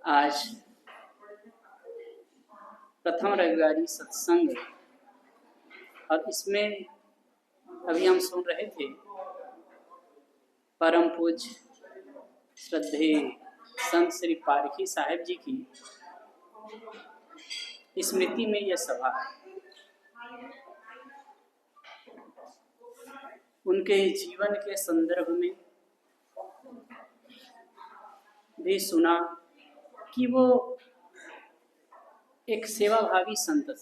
आज प्रथम रविवारी सत्संग और इसमें अभी हम सुन रहे थे परम पूज्य श्रद्धेय संत श्री पारखी साहब जी की स्मृति में यह सभा उनके जीवन के संदर्भ में भी सुना कि वो एक सेवाभावी संत थे।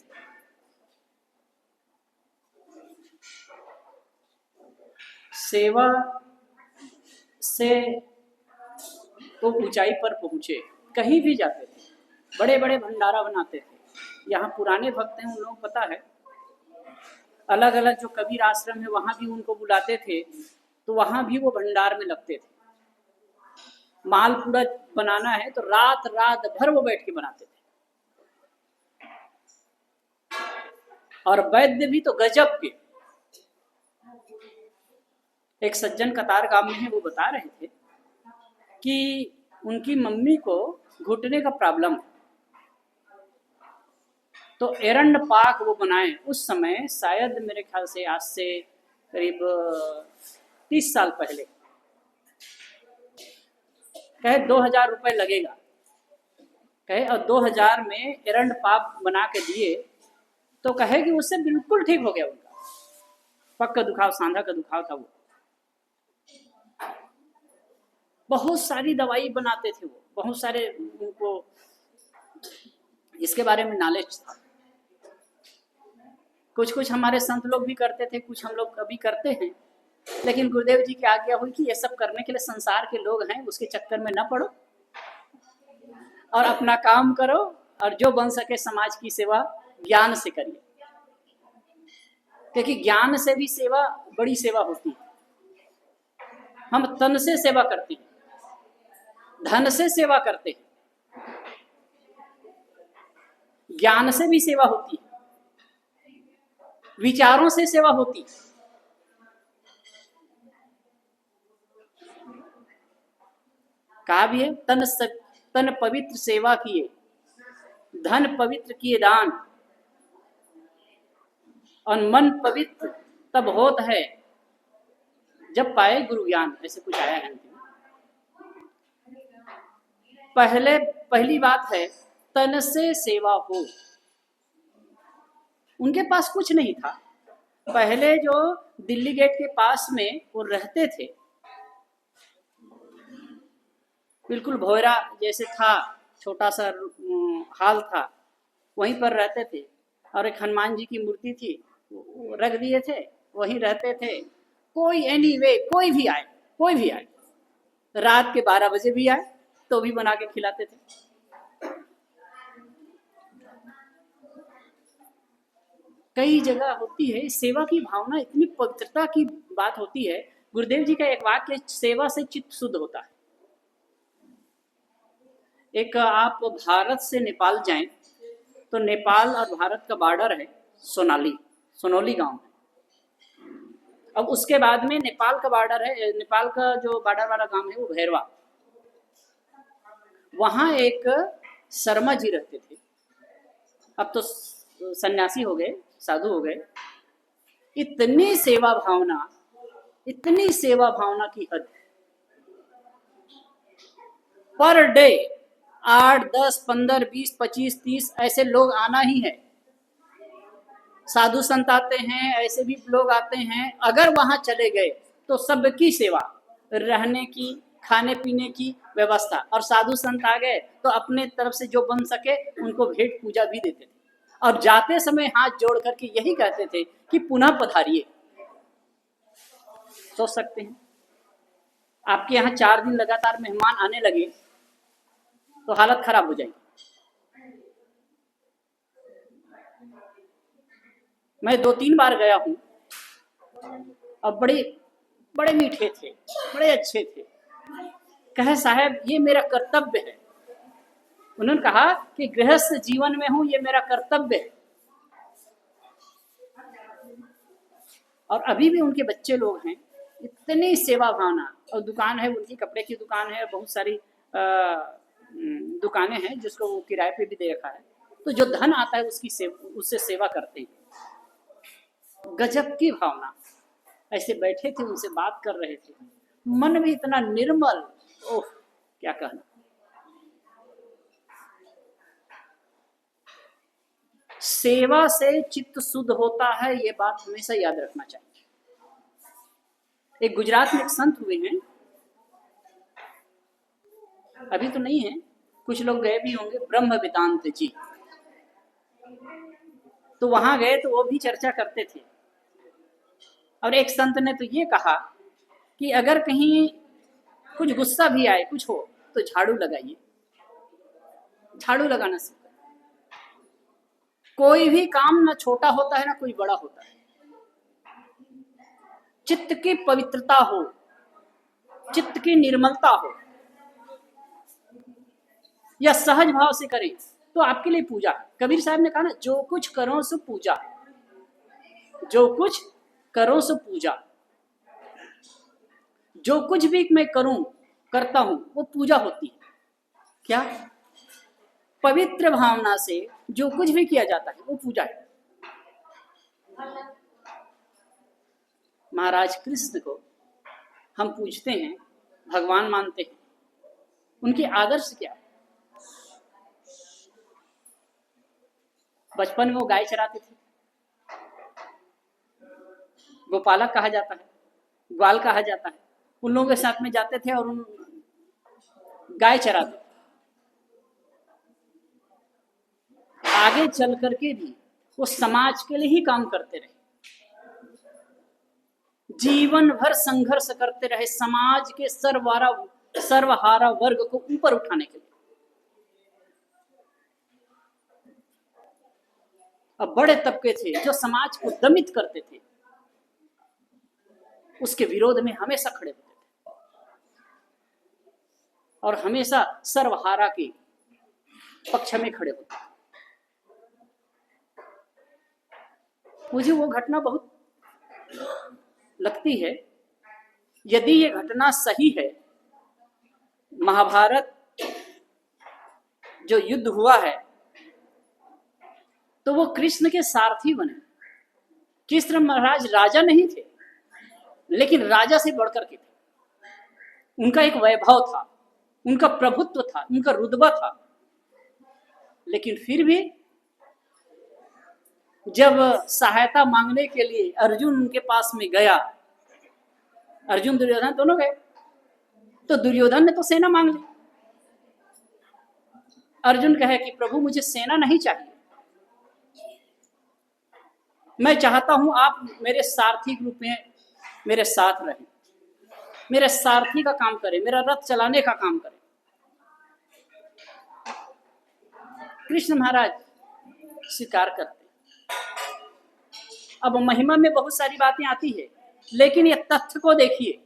सेवा से तो ऊंचाई पर पहुंचे, कहीं भी जाते थे, बड़े बड़े भंडारा बनाते थे। यहाँ पुराने भक्त हैं, उन लोगों को पता है, अलग अलग जो कबीर आश्रम है वहां भी उनको बुलाते थे तो वहां भी वो भंडार में लगते थे। मालपूड़ा बनाना है तो रात रात भर वो बैठ के बनाते थे। और वैद्य भी तो गजब के। एक सज्जन कतार गांव में है, वो बता रहे थे कि उनकी मम्मी को घुटने का प्रॉब्लम है, तो एरंड पाक वो बनाए। उस समय शायद मेरे ख्याल से आज से करीब 30 साल पहले, कहे 2000 रुपए लगेगा, कहे, और 2000 में एरंड पाक बना के दिए तो कहे कि उससे बिल्कुल ठीक हो गया उनका। पग का दुखाव, सांधा का दुखाव था वो। बहुत सारी दवाई बनाते थे वो, बहुत सारे उनको इसके बारे में नॉलेज था। कुछ कुछ हमारे संत लोग भी करते थे, कुछ हम लोग अभी करते हैं, लेकिन गुरुदेव जी की आज्ञा हुई कि ये सब करने के लिए संसार के लोग हैं, उसके चक्कर में न पड़ो और अपना काम करो, और जो बन सके समाज की सेवा ज्ञान से करिए, क्योंकि ज्ञान से भी सेवा बड़ी सेवा होती है। हम तन से सेवा करते हैं, धन से सेवा करते हैं, ज्ञान से भी सेवा होती है, विचारों से सेवा होती है। कहा भी है, तन पवित्र सेवा किए, धन पवित्र किए दान, और मन पवित्र तब होत है जब पाए गुरु ज्ञान। ऐसे कुछ आया है। पहली बात है तन से सेवा हो। उनके पास कुछ नहीं था। पहले जो दिल्ली गेट के पास में वो रहते थे, बिल्कुल भोयरा जैसे था, छोटा सा हाल था, वहीं पर रहते थे। और एक हनुमान जी की मूर्ति थी, वो रख दिए थे, वहीं रहते थे। कोई एनीवे कोई भी आए, रात के 12 बजे भी आए तो भी बना के खिलाते थे। कई जगह होती है सेवा की भावना, इतनी पवित्रता की बात होती है। गुरुदेव जी का एक वाक्य, सेवा से चित्त शुद्ध होता है। एक आप भारत से नेपाल जाएं तो नेपाल और भारत का बॉर्डर है सोनौली गांव है। अब उसके बाद में नेपाल का बॉर्डर है, नेपाल का जो बॉर्डर वाला गांव है वो भैरवा। वहां एक शर्मा जी रहते थे, अब तो सन्यासी हो गए, साधु हो गए। इतनी सेवा भावना की हद। पर डे 8, 10, 15, 20, 25, 30 ऐसे लोग आना ही है। साधु संत आते हैं, ऐसे भी लोग आते हैं। अगर वहां चले गए तो सबकी सेवा, रहने की, खाने पीने की व्यवस्था। और साधु संत आ गए तो अपने तरफ से जो बन सके उनको भेंट पूजा भी देते थे, और जाते समय हाथ जोड़ करके यही कहते थे कि पुनः पधारिए। सोच सकते हैं, आपके यहाँ 4 दिन लगातार मेहमान आने लगे तो हालत खराब हो जाएगी। मैं 2-3 बार गया हूं, और बड़े मीठे थे, बड़े अच्छे थे। कहे साहब ये मेरा कर्तव्य है। उन्होंने कहा कि गृहस्थ जीवन में हूं, ये मेरा कर्तव्य है। और अभी भी उनके बच्चे लोग हैं, इतनी सेवा भावना। और दुकान है उनकी, कपड़े की दुकान है, बहुत सारी दुकानें हैं जिसको वो किराए पे भी दे रखा है, तो जो धन आता है उससे सेवा करते हैं। गजब की भावना। ऐसे बैठे थे, उनसे बात कर रहे थे, मन भी इतना निर्मल, ओह क्या कहना। सेवा से चित्त शुद्ध होता है, ये बात हमेशा याद रखना चाहिए। एक गुजरात में एक संत हुए हैं, अभी तो नहीं है, कुछ लोग गए भी होंगे, ब्रह्म वेदांत जी। तो वहां गए तो वो भी चर्चा करते थे, और एक संत ने तो ये कहा कि अगर कहीं कुछ गुस्सा भी आए, कुछ हो, तो झाड़ू लगाइए, झाड़ू लगाना सीखो। कोई भी काम ना छोटा होता है ना कोई बड़ा होता है। चित्त की पवित्रता हो, चित्त की निर्मलता हो, या सहज भाव से करें तो आपके लिए पूजा। कबीर साहब ने कहा ना, जो कुछ करो सो पूजा, जो कुछ करो सो पूजा। जो कुछ भी मैं करूं, करता हूं, वो पूजा होती है। क्या? पवित्र भावना से जो कुछ भी किया जाता है वो पूजा है। महाराज कृष्ण को हम पूजते हैं, भगवान मानते हैं, उनके आदर्श क्या है? बचपन में वो गाय चराते थे, गोपालक कहा जाता है, ग्वाल कहा जाता है। उन लोगों के साथ में जाते थे और उन गाय चराते थे। आगे चल करके भी वो समाज के लिए ही काम करते रहे, जीवन भर संघर्ष करते रहे समाज के सर्वहारा वर्ग को ऊपर उठाने के लिए। अब बड़े तबके थे जो समाज को दमित करते थे, उसके विरोध में हमेशा खड़े होते थे और हमेशा सर्वहारा के पक्ष में खड़े होते थे। मुझे वो घटना बहुत लगती है। यदि ये घटना सही है, महाभारत जो युद्ध हुआ है, तो वो कृष्ण के सारथी बने। कृष्ण महाराज राजा नहीं थे, लेकिन राजा से बढ़कर के थे। उनका एक वैभव था, उनका प्रभुत्व था, उनका रुतबा था। लेकिन फिर भी जब सहायता मांगने के लिए अर्जुन उनके पास में गया, अर्जुन दुर्योधन दोनों गए, तो दुर्योधन ने तो सेना मांग ली। अर्जुन कहे कि प्रभु मुझे सेना नहीं चाहिए, मैं चाहता हूं आप मेरे सारथी के रूप में मेरे साथ रहें, मेरे सारथी का काम करें, मेरा रथ चलाने का काम करें। कृष्ण महाराज स्वीकार करते। अब महिमा में बहुत सारी बातें आती है, लेकिन ये तथ्य को देखिए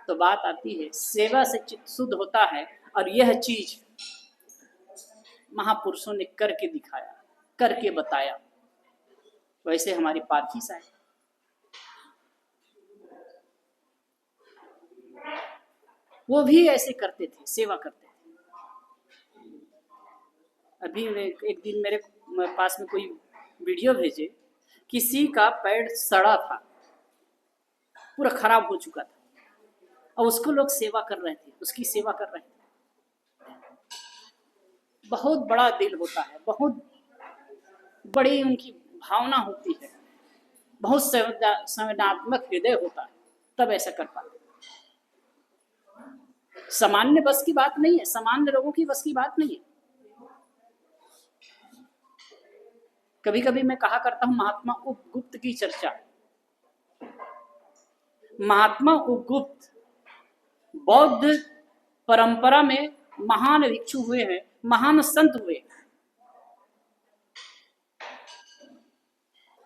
तो बात आती है, सेवा से चित्त शुद्ध होता है। और यह चीज महापुरुषों ने करके दिखाया, करके बताया। वैसे हमारी पारखी साहब वो भी ऐसे करते थे, सेवा करते थे। अभी एक दिन मेरे पास में कोई वीडियो भेजे, किसी का पैर सड़ा था, पूरा खराब हो चुका था, और उसको लोग सेवा कर रहे थे, उसकी सेवा कर रहे थे। बहुत बड़ा दिल होता है, बहुत बड़ी उनकी भावना होती है, बहुत संवेदनात्मक हृदय होता है, तब ऐसा कर पाते। सामान्य बस की बात नहीं है, सामान्य लोगों की बस की बात नहीं है। कभी कभी मैं कहा करता हूं महात्मा उपगुप्त की चर्चा। महात्मा उपगुप्त बौद्ध परंपरा में महान भिक्षु हुए हैं, महान संत हुए।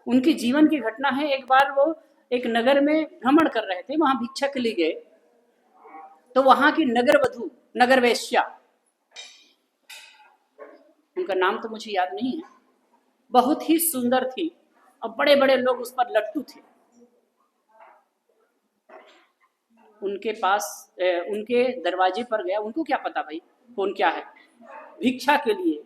उनकी जीवन की घटना है, एक बार वो एक नगर में भ्रमण कर रहे थे, वहां भिक्षा के लिए गए, तो वहां की नगर वधू, नगर वेश्या, उनका नाम तो मुझे याद नहीं है, बहुत ही सुंदर थी और बड़े बड़े लोग उस पर लट्टू थे। उनके पास उनके दरवाजे पर गया। उनको क्या पता भाई कौन क्या है। भिक्षा के लिए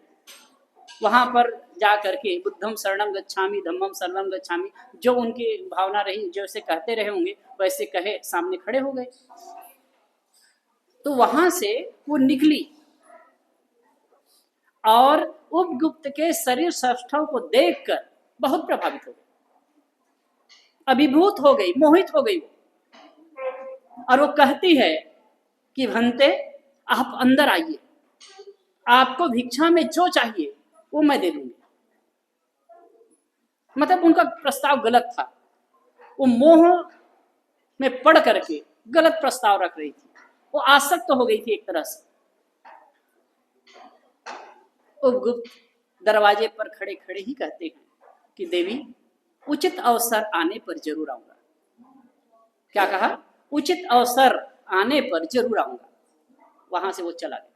वहां पर जा करके बुद्धम शरणम गच्छामि, धम्मम शरणम गच्छामि, जो उनकी भावना रही, जैसे कहते रहे होंगे वैसे कहे, सामने खड़े हो गए। तो वहां से वो निकली और उपगुप्त के शरीर सौष्ठव को देखकर बहुत प्रभावित हो गई, अभिभूत हो गई, मोहित हो गई वो। और वो कहती है कि भंते आप अंदर आइए, आपको भिक्षा में जो चाहिए वो मैं दे दूंगी। मतलब उनका प्रस्ताव गलत था, वो मोह में पड़ करके गलत प्रस्ताव रख रही थी, वो आसक्त तो हो गई थी एक तरह से। उपगुप्त दरवाजे पर खड़े खड़े ही कहते हैं कि देवी उचित अवसर आने पर जरूर आऊंगा। क्या कहा? उचित अवसर आने पर जरूर आऊंगा। वहां से वो चला गया।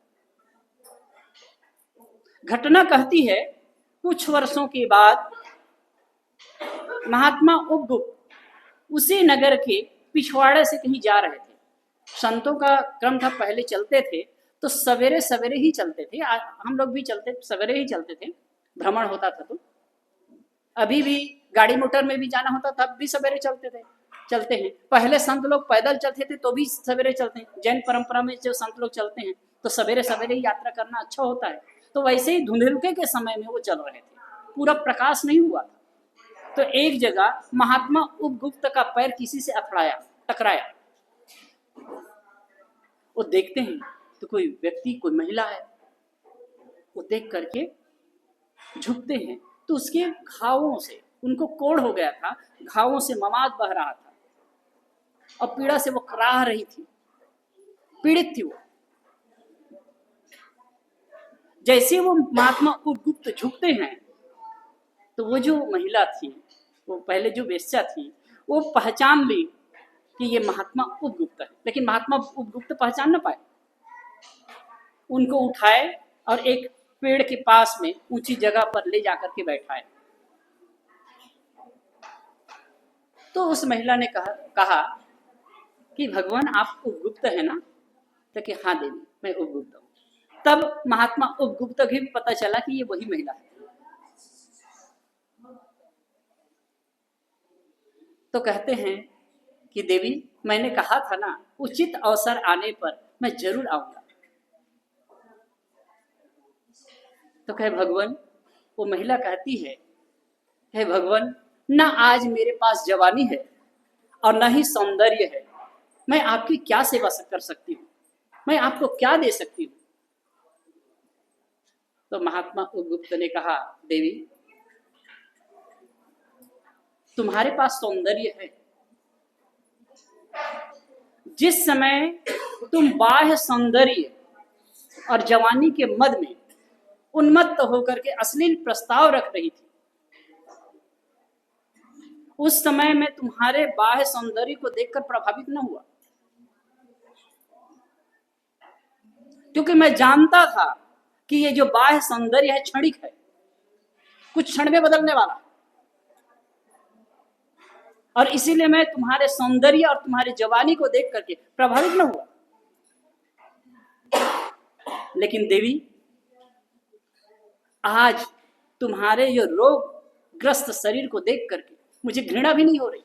घटना कहती है कुछ वर्षों के बाद महात्मा उपगुप्त उसी नगर के पिछवाड़े से कहीं जा रहे थे। संतों का क्रम था, पहले चलते थे तो सवेरे सवेरे ही चलते थे। हम लोग भी चलते सवेरे ही चलते थे, भ्रमण होता था। तो अभी भी गाड़ी मोटर में भी जाना होता तब भी सवेरे चलते हैं। पहले संत लोग पैदल चलते थे तो भी सवेरे चलते हैं। जैन परंपरा में जो संत लोग चलते हैं तो सवेरे सवेरे ही यात्रा करना अच्छा होता है। तो वैसे ही धुंधलके के समय में वो चल रहे थे, पूरा प्रकाश नहीं हुआ था। तो एक जगह महात्मा उपगुप्त का पैर किसी से टकराया। वो देखते हैं तो कोई व्यक्ति, कोई महिला है। वो देख करके झुकते हैं तो उसके घावों से, उनको कोढ़ हो गया था, घावों से मवाद बह रहा था और पीड़ा से वो कराह रही थी, पीड़ित थी वो। जैसे वो महात्मा उपगुप्त झुकते हैं तो वो जो महिला थी, वो पहले जो वेश्या थी, वो पहचान ली कि ये महात्मा उपगुप्त है। लेकिन महात्मा उपगुप्त पहचान न पाए। उनको उठाए और एक पेड़ के पास में ऊंची जगह पर ले जाकर के बैठाए। तो उस महिला ने कहा कि भगवान आप उपगुप्त है ना? तो कि हाँ देवी मैं उपगुप्त हूँ। तब महात्मा उपगुप्त को भी पता चला कि ये वही महिला है। तो कहते हैं कि देवी मैंने कहा था ना, उचित अवसर आने पर मैं जरूर आऊंगा। तो कहे भगवान, वो महिला कहती है, हे भगवान, ना आज मेरे पास जवानी है और ना ही सौंदर्य है, मैं आपकी क्या सेवा कर सकती हूँ, मैं आपको क्या दे सकती हूँ? तो महात्मा उपगुप्त ने कहा, देवी तुम्हारे पास सौंदर्य है। जिस समय तुम बाह्य सौंदर्य और जवानी के मद में उन्मत्त होकर के अश्लील प्रस्ताव रख रही थी, उस समय मैं तुम्हारे बाह्य सौंदर्य को देखकर प्रभावित न हुआ, क्योंकि मैं जानता था कि ये जो बाह्य सौंदर्य है क्षणिक है, कुछ क्षण में बदलने वाला, और इसीलिए मैं तुम्हारे सौंदर्य और तुम्हारी जवानी को देख करके प्रभावित न हुआ। लेकिन देवी आज तुम्हारे ये रोगग्रस्त शरीर को देख करके मुझे घृणा भी नहीं हो रही।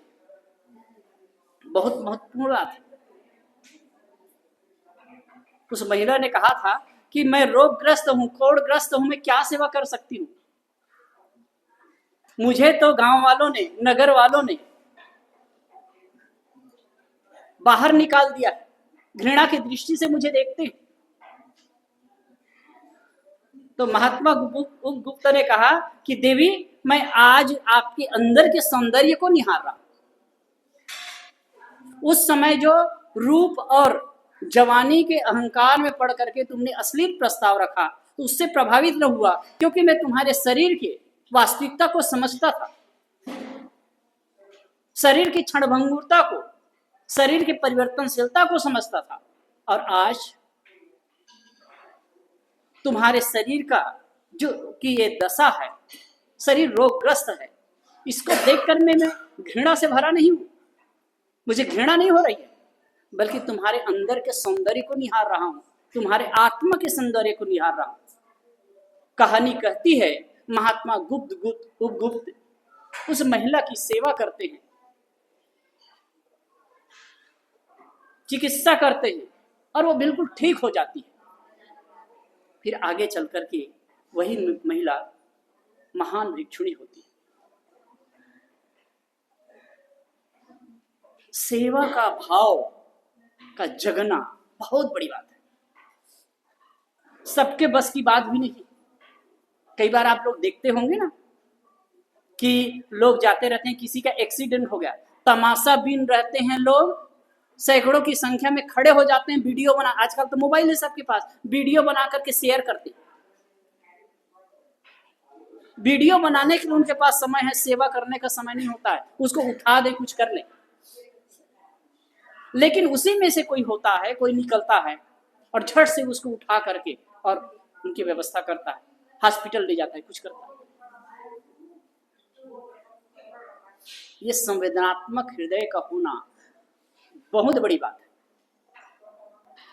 बहुत महत्वपूर्ण बात है। उस महिला ने कहा था कि मैं रोगग्रस्त हूं, कोढ़ग्रस्त हूं, मैं क्या सेवा कर सकती हूं? मुझे तो गांव वालों ने, नगर वालों ने बाहर निकाल दिया, घृणा की दृष्टि से मुझे देखते हैं। तो महात्मा उपगुप्त ने कहा कि देवी मैं आज आपके अंदर के सौंदर्य को निहार रहा। उस समय जो रूप और जवानी के अहंकार में पड़ करके तुमने अश्लील प्रस्ताव रखा, तो उससे प्रभावित न हुआ, क्योंकि मैं तुम्हारे शरीर के वास्तविकता को समझता था, शरीर की क्षणभंगुरता को, शरीर की परिवर्तनशीलता को समझता था। और आज तुम्हारे शरीर का जो कि ये दशा है, शरीर रोगग्रस्त है, इसको देखकर मैं घृणा से भरा नहीं हूं, मुझे घृणा नहीं हो रही है। बल्कि तुम्हारे अंदर के सौंदर्य को निहार रहा हूं, तुम्हारे आत्मा के सौंदर्य को निहार रहा हूं। कहानी कहती है महात्मा गुप्त उस महिला की सेवा करते हैं, चिकित्सा करते हैं और वो बिल्कुल ठीक हो जाती है। फिर आगे चल करके वही महिला महान भिक्षुणी होती है। सेवा का भाव का जगना बहुत बड़ी बात है, सबके बस की बात भी नहीं। कई बार आप लोग देखते होंगे ना कि लोग जाते रहते हैं, किसी का एक्सीडेंट हो गया, तमाशा बीन रहते हैं लोग, सैकड़ों की संख्या में खड़े हो जाते हैं, वीडियो बना, आजकल तो मोबाइल है सबके पास, वीडियो बना करके शेयर करते हैं। वीडियो बनाने के लिए उनके पास समय है, सेवा करने का समय नहीं होता है, उसको उठा दे कुछ कर ले। लेकिन उसी में से कोई होता है, कोई निकलता है और झट से उसको उठा करके और उनकी व्यवस्था करता है, हॉस्पिटल ले जाता है, कुछ करता है। ये संवेदनात्मक हृदय का होना बहुत बड़ी बात है।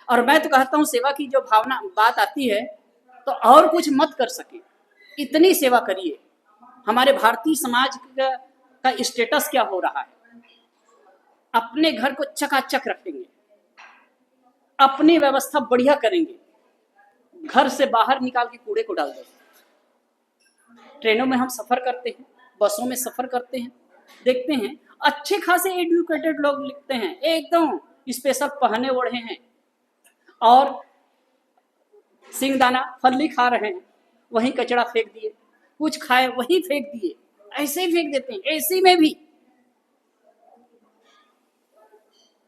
और मैं तो कहता हूं सेवा की जो भावना बात आती है तो और कुछ मत कर सके, इतनी सेवा करिए। हमारे भारतीय समाज का स्टेटस क्या हो रहा है, अपने घर को चकाचक रखेंगे, अपनी व्यवस्था बढ़िया करेंगे, घर से बाहर निकाल के कूड़े को डाल देंगे। ट्रेनों में हम सफर करते हैं, बसों में सफर करते हैं, देखते हैं अच्छे खासे एजुकेटेड लोग लिखते हैं, एकदम स्पेशल पहने ओढ़े हैं और सिंगदाना फल्ली खा रहे हैं, वहीं कचरा फेंक दिए, कुछ खाए वहीं फेंक दिए, ऐसे ही फेंक देते हैं। ऐसे में भी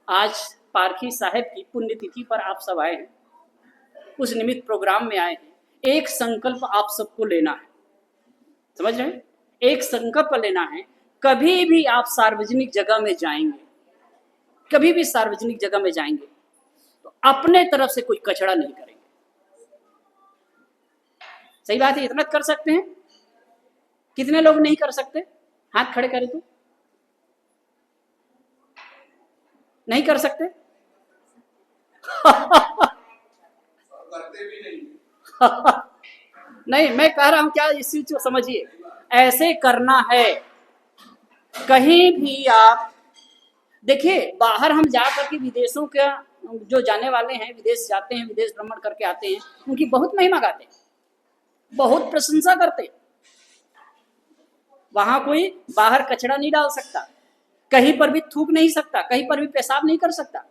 आज पारखी साहब की पुण्यतिथि पर आप सब आए हैं, उस निमित्त प्रोग्राम में आए हैं। एक संकल्प आप सबको लेना है, समझ रहे हैं? एक संकल्प लेना है, कभी भी आप सार्वजनिक जगह में जाएंगे, कभी भी सार्वजनिक जगह में जाएंगे तो अपने तरफ से कोई कचरा नहीं करेंगे। सही बात है, इतना कर सकते हैं? कितने लोग नहीं कर सकते? हाथ खड़े करें तो नहीं कर सकते? करते भी नहीं। नहीं, मैं कह रहा हूं क्या, इस चीज को समझिए, ऐसे करना है। कहीं भी आप देखिए, बाहर हम जा करके विदेशों के जो जाने वाले हैं, विदेश जाते हैं, विदेश भ्रमण करके आते हैं, उनकी बहुत महिमा गाते हैं, बहुत प्रशंसा करते हैं। वहां कोई बाहर कचरा नहीं डाल सकता, कहीं पर भी थूक नहीं सकता, कहीं पर भी पेशाब नहीं कर सकता।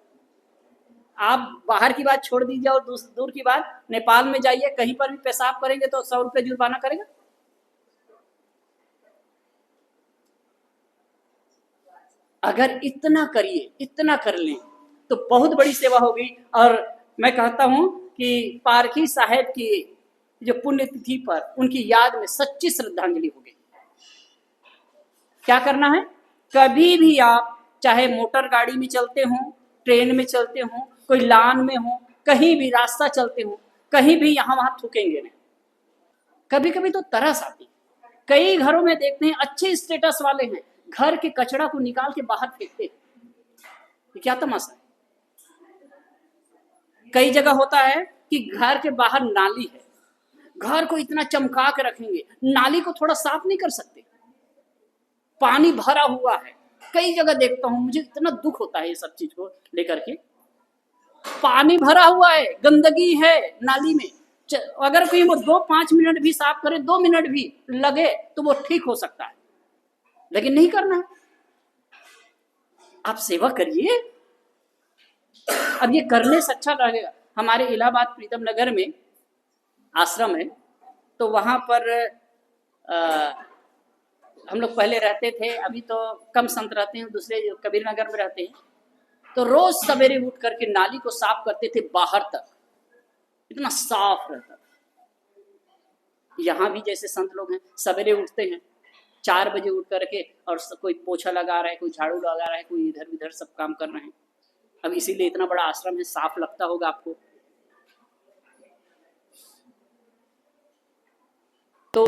आप बाहर की बात छोड़ दीजिए और दूर की बात, नेपाल में जाइए, कहीं पर भी पेशाब करेंगे तो 100 रुपये जुर्माना करेगा। अगर इतना करिए, इतना कर लें तो बहुत बड़ी सेवा होगी। और मैं कहता हूं कि पारखी साहब की जो पुण्यतिथि पर उनकी याद में सच्ची श्रद्धांजलि होगी। क्या करना है, कभी भी आप चाहे मोटर गाड़ी में चलते हो, ट्रेन में चलते हो, कोई लान में हो, कहीं भी रास्ता चलते हो, कहीं भी यहाँ वहां थूकेंगे नहीं। कभी कभी तो तरस आती, कई घरों में देखते हैं अच्छे स्टेटस वाले हैं, घर के कचरा को निकाल के बाहर फेंकते हैं। ये क्या तमाशा है? कई जगह होता है कि घर के बाहर नाली है, घर को इतना चमका के रखेंगे, नाली को थोड़ा साफ नहीं कर सकते, पानी भरा हुआ है। कई जगह देखता हूं, मुझे इतना दुख होता है ये सब चीज को लेकर के। पानी भरा हुआ है, गंदगी है नाली में, अगर कोई वो 2-5 मिनट भी साफ करे, 2 मिनट भी लगे तो वो ठीक हो सकता है, लेकिन नहीं करना है। आप सेवा करिए। अब ये करने से अच्छा लगेगा। हमारे इलाहाबाद प्रीतम नगर में आश्रम है, तो वहां पर हम लोग पहले रहते थे, अभी तो कम संत रहते हैं, दूसरे कबीर नगर में रहते हैं। तो रोज सवेरे उठ करके नाली को साफ करते थे, बाहर तक इतना साफ रहता था। यहाँ भी जैसे संत लोग हैं, सवेरे उठते हैं 4 बजे उठ करके, और कोई पोछा लगा रहा है, कोई झाड़ू लगा रहा है, कोई इधर उधर सब काम कर रहे हैं। अब इसीलिए इतना बड़ा आश्रम है, साफ लगता होगा आपको। तो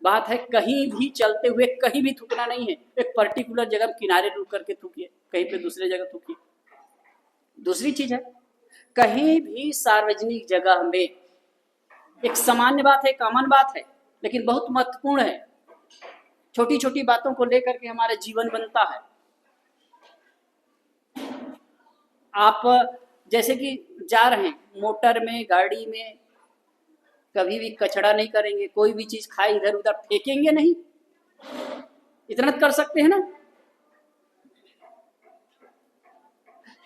बात है, कहीं भी चलते हुए कहीं भी थूकना नहीं है। एक पर्टिकुलर जगह किनारे रुक करके थूकिए, कहीं पे दूसरे जगह थूकिए। दूसरी चीज है, कहीं भी सार्वजनिक जगह में, एक सामान्य बात है, कॉमन बात है, लेकिन बहुत महत्वपूर्ण है, छोटी छोटी बातों को लेकर के हमारा जीवन बनता है। आप जैसे कि जा रहे हैं मोटर में, गाड़ी में, कभी भी कचरा नहीं करेंगे, कोई भी चीज खाए इधर उधर फेंकेंगे नहीं, इतना कर सकते हैं ना।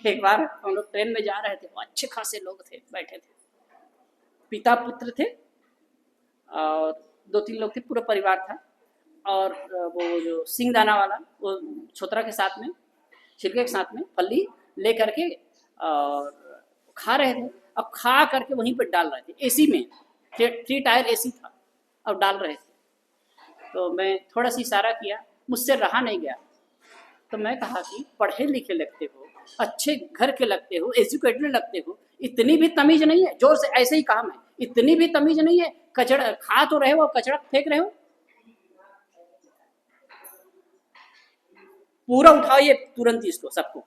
एक बार हम लोग ट्रेन में जा रहे थे, अच्छे खासे लोग थे, बैठे थे, पिता पुत्र थे और 2-3 लोग थे, पूरा परिवार था। और वो जो सिंगदाना वाला, वो छोतरा के साथ में, छिलके के साथ में फली ले करके और खा रहे थे। अब खा करके वहीं पर डाल रहे थे, एसी में, 3 टायर एसी था, अब डाल रहे थे। तो मैं थोड़ा सा इशारा किया, मुझसे रहा नहीं गया। तो मैं कहा कि पढ़े लिखे लगते हो, अच्छे घर के लगते हो, एजुकेटेड लगते हो, इतनी भी तमीज नहीं है, जोर से ऐसे ही कहा मैं, इतनी भी तमीज नहीं है, कचरा खा तो रहे हो, कचरा फेंक रहे हो, पूरा उठाइए तुरंत इसको, सबको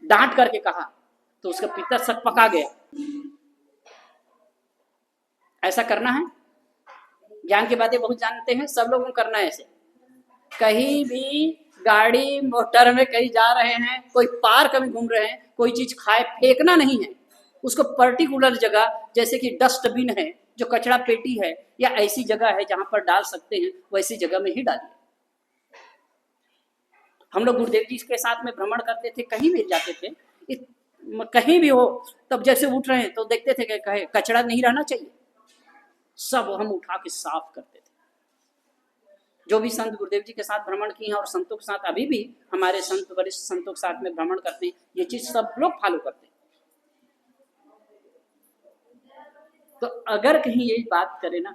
डांट करके कहा। तो उसका पिता सक पका गया। ऐसा करना है, ज्ञान की बातें बहुत जानते हैं, सब लोगों को करना है ऐसे। कहीं भी गाड़ी मोटर में कहीं जा रहे हैं, कोई पार्क में घूम रहे हैं, कोई चीज खाए, फेंकना नहीं है उसको। पर्टिकुलर जगह, जैसे कि डस्टबिन है, जो कचरा पेटी है, या ऐसी जगह है जहां पर डाल सकते हैं, वैसी जगह में ही डालिए। हम लोग गुरुदेव जी के साथ में भ्रमण करते थे, कहीं भी जाते थे, कहीं भी हो, तब जैसे उठ रहे हैं तो देखते थे कि कहे कचरा नहीं रहना चाहिए, सब हम उठा के साफ करते थे। जो भी संत गुरुदेव जी के साथ भ्रमण किए हैं और संतों के साथ अभी भी हमारे संत, वरिष्ठ संतों के साथ में भ्रमण करते हैं, ये चीज सब लोग फॉलो करते हैं। तो अगर कहीं यही बात करें ना,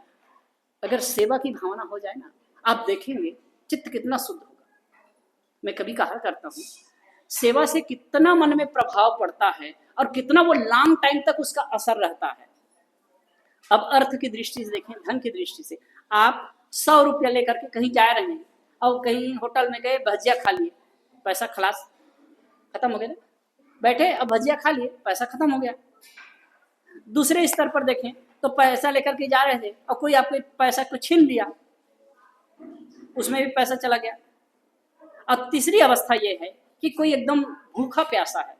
अगर सेवा की भावना हो जाए ना, आप देखेंगे चित्त कितना शुद्ध होगा। मैं कभी कहा करता हूँ, सेवा से कितना मन में प्रभाव पड़ता है और कितना वो लॉन्ग टाइम तक उसका असर रहता है। अब अर्थ की दृष्टि से देखें, धन की दृष्टि से, आप 100 रुपया लेकर के कहीं जा रहे हैं और कहीं होटल में गए, भजिया खा लिए, पैसा खलास, खत्म हो गया ना। बैठे, अब भजिया खा लिए, पैसा खत्म हो गया। दूसरे स्तर पर देखें तो पैसा लेकर के जा रहे थे और कोई आपके पैसा को छीन लिया, उसमें भी पैसा चला गया। अब तीसरी अवस्था यह है कि कोई एकदम भूखा प्यासा है,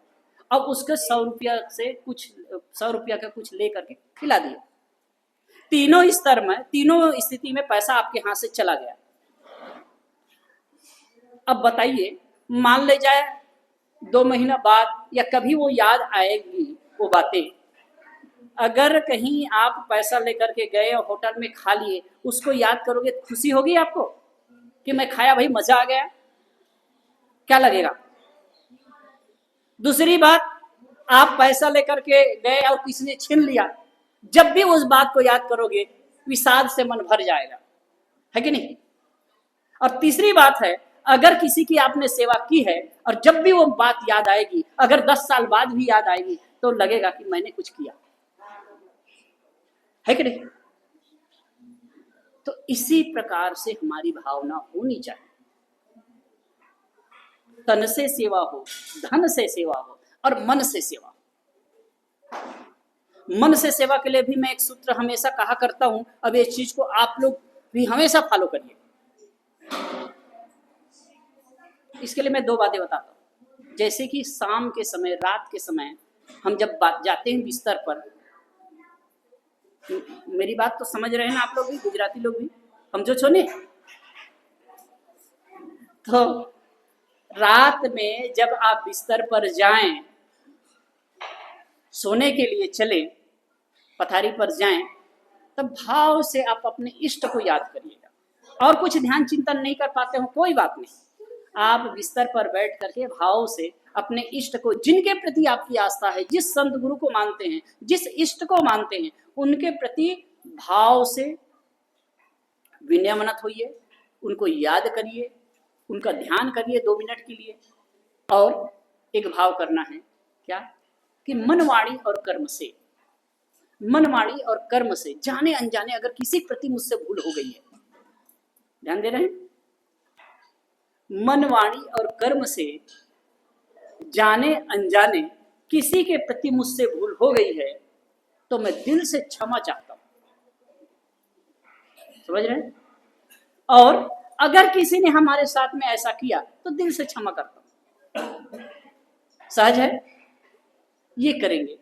अब उसके 100 रुपया से कुछ, 100 रुपया का कुछ ले करके खिला दिया। तीनों स्तर में, तीनों स्थिति में पैसा आपके हाथ से चला गया। अब बताइए, मान ले जाए 2 महीना बाद या कभी वो याद आएगी वो बातें, अगर कहीं आप पैसा लेकर के गए और होटल में खा लिए, उसको याद करोगे, खुशी होगी आपको कि मैं खाया भाई, मजा आ गया, क्या लगेगा? दूसरी बात, आप पैसा लेकर के गए और किसी ने छीन लिया, जब भी उस बात को याद करोगे, विषाद से मन भर जाएगा, है कि नहीं? और तीसरी बात है, अगर किसी की आपने सेवा की है और जब भी वो बात याद आएगी, अगर 10 साल बाद भी याद आएगी, तो लगेगा कि मैंने कुछ किया, है कि नहीं? तो इसी प्रकार से हमारी भावना होनी चाहिए। तन से सेवा हो, धन से सेवा हो और मन से सेवा हो। मन से सेवा के लिए भी मैं एक सूत्र हमेशा कहा करता हूं, अब इस चीज को आप लोग भी हमेशा फॉलो करिए। इसके लिए मैं 2 बातें बताता हूं। जैसे कि शाम के समय, रात के समय हम जब जाते हैं बिस्तर पर, मेरी बात तो समझ रहे हैं ना आप लोग भी, गुजराती लोग भी, हम जो छोने, तो रात में जब आप बिस्तर पर जाएं, सोने के लिए चले, पथारी पर जाएं, तब भाव से आप अपने इष्ट को याद करिएगा। और कुछ ध्यान चिंतन नहीं कर पाते हो, कोई बात नहीं, आप बिस्तर पर बैठ करके भाव से अपने इष्ट को, जिनके प्रति आपकी आस्था है, जिस संत गुरु को मानते हैं, जिस इष्ट को मानते हैं, उनके प्रति भाव से विनम्र होइए, उनको याद करिए, उनका ध्यान करिए 2 मिनट के लिए। और एक भाव करना है क्या, कि मन, वाणी और कर्म से, मन, वाणी और कर्म से जाने अनजाने अगर किसी प्रति मुझसे भूल हो गई है, ध्यान दे रहे हैं, मन, वाणी और कर्म से जाने अनजाने किसी के प्रति मुझसे भूल हो गई है तो मैं दिल से क्षमा चाहता हूं। समझ रहे हैं? और अगर किसी ने हमारे साथ में ऐसा किया तो दिल से क्षमा करता हूं। सहज है? ये करेंगे,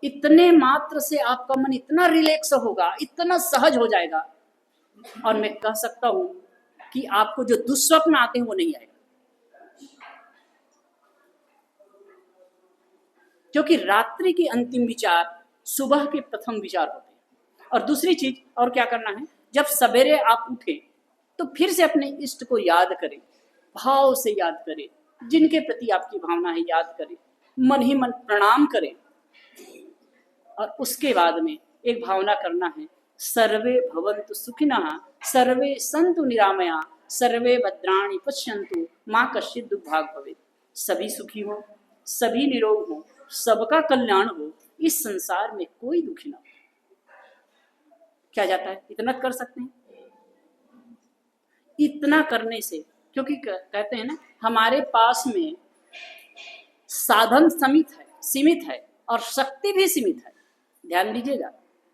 इतने मात्र से आपका मन इतना रिलैक्स होगा, इतना सहज हो जाएगा, और मैं कह सकता हूं कि आपको जो दुस्वप्न आते हैं वो नहीं आएगा। क्योंकि रात्रि के अंतिम विचार सुबह के प्रथम विचार होते हैं। और दूसरी चीज और क्या करना है, जब सवेरे आप उठे तो फिर से अपने इष्ट को याद करें, भाव से याद करें, जिनके प्रति आपकी भावना है याद करें, मन ही मन प्रणाम करें। और उसके बाद में एक भावना करना है, सर्वे भवन्तु सुखिनः, सर्वे सन्तु निरामया, सर्वे भद्राणि पश्यन्तु, माँ कश्चित् दुर्भाग् भवेत्। सभी सुखी हो, सभी निरोग हो, सबका कल्याण हो, इस संसार में कोई दुखी ना हो। क्या जाता है? इतना कर सकते हैं। इतना करने से, क्योंकि कहते हैं ना, हमारे पास में साधन सीमित है और शक्ति भी सीमित है। ध्यान दीजिएगा,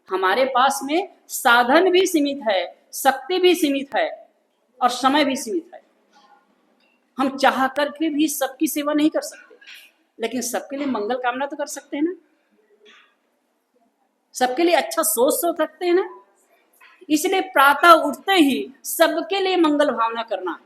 हमारे पास में साधन भी सीमित है, शक्ति भी सीमित है और समय भी सीमित है। हम चाह करके भी सबकी सेवा नहीं कर सकते, लेकिन सबके लिए मंगल कामना तो कर सकते हैं ना, सबके लिए अच्छा सोच सकते हैं ना। इसलिए प्रातः उठते ही सबके लिए मंगल भावना करना।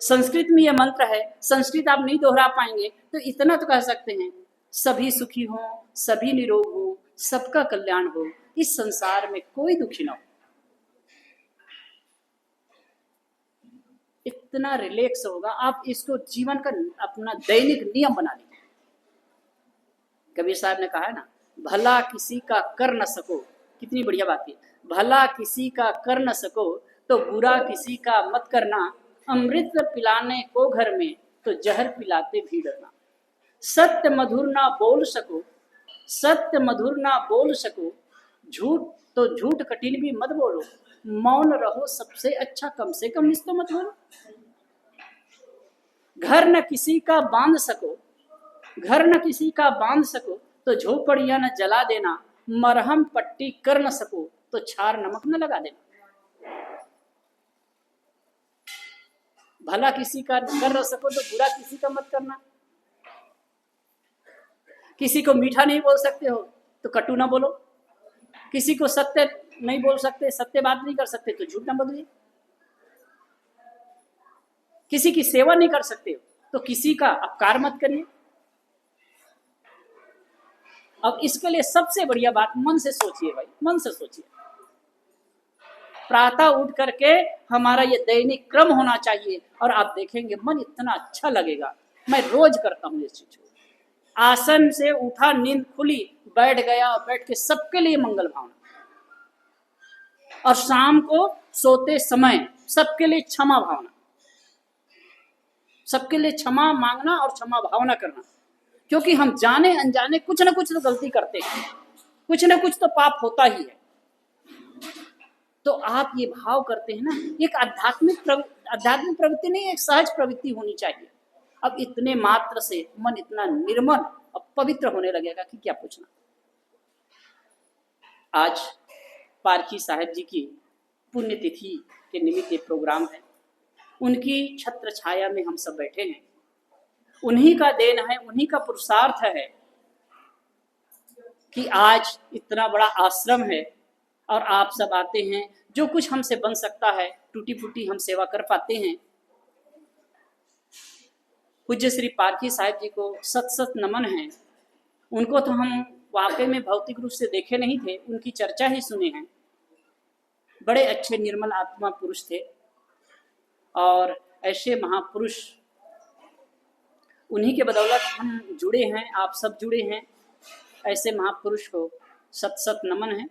संस्कृत में यह मंत्र है, संस्कृत आप नहीं दोहरा पाएंगे तो इतना तो कह सकते हैं, सभी सुखी हो, सभी निरोग हो, सबका कल्याण हो, इस संसार में कोई दुखी ना हो। इतना रिलैक्स होगा, आप इसको जीवन का अपना दैनिक नियम बना लीजिए। कबीर साहब ने कहा है ना, भला किसी का कर न सको, कितनी बढ़िया बात है, भला किसी का कर न सको तो बुरा किसी का मत करना, अमृत पिलाने को घर में तो जहर पिलाते भी डरना। सत्य मधुर ना बोल सको, सत्य मधुर ना बोल सको, झूठ तो झूठ कठिन भी मत बोलो, मौन रहो सबसे अच्छा, कम से कम इस तो मत बोलो। घर न किसी का बांध सको, घर न किसी का बांध सको तो झोपड़ियां न जला देना, मरहम पट्टी कर न सको तो छार नमक न लगा देना। भला किसी का कर न सको तो बुरा किसी का मत करना। किसी को मीठा नहीं बोल सकते हो तो कटु ना बोलो, किसी को सत्य नहीं बोल सकते, सत्य बात नहीं कर सकते तो झूठ ना बोलिए, किसी की सेवा नहीं कर सकते हो तो किसी का अपकार मत करिए। अब इसके लिए सबसे बढ़िया बात, मन से सोचिए भाई, मन से सोचिए। प्रातः उठ करके हमारा ये दैनिक क्रम होना चाहिए और आप देखेंगे मन इतना अच्छा लगेगा। मैं रोज करता हूँ इस चीज को। आसन से उठा, नींद खुली, बैठ गया, बैठ के सबके लिए मंगल भावना। और शाम को सोते समय सबके लिए क्षमा भावना, सबके लिए क्षमा मांगना और क्षमा भावना करना। क्योंकि हम जाने अनजाने कुछ ना कुछ तो गलती करते हैं, कुछ ना कुछ तो पाप होता ही है। तो आप ये भाव करते हैं ना, एक आध्यात्मिक प्रवृत्ति नहीं, एक सहज प्रवृत्ति होनी चाहिए। अब इतने मात्र से मन इतना निर्मल और पवित्र होने लगेगा कि क्या पूछना। आज पारखी साहब जी की पुण्यतिथि के निमित्त एक प्रोग्राम है, उनकी छत्र छाया में हम सब बैठे हैं। उन्हीं का देन है, उन्हीं का पुरुषार्थ है कि आज इतना बड़ा आश्रम है और आप सब आते हैं। जो कुछ हमसे बन सकता है टूटी फूटी हम सेवा कर पाते हैं। पूज्य श्री पारखी साहब जी को सत सत नमन है। उनको तो हम वाकई में भौतिक रूप से देखे नहीं थे, उनकी चर्चा ही सुने हैं। बड़े अच्छे निर्मल आत्मा पुरुष थे और ऐसे महापुरुष, उन्हीं के बदौलत हम जुड़े हैं, आप सब जुड़े हैं। ऐसे महापुरुष को सत सत नमन है।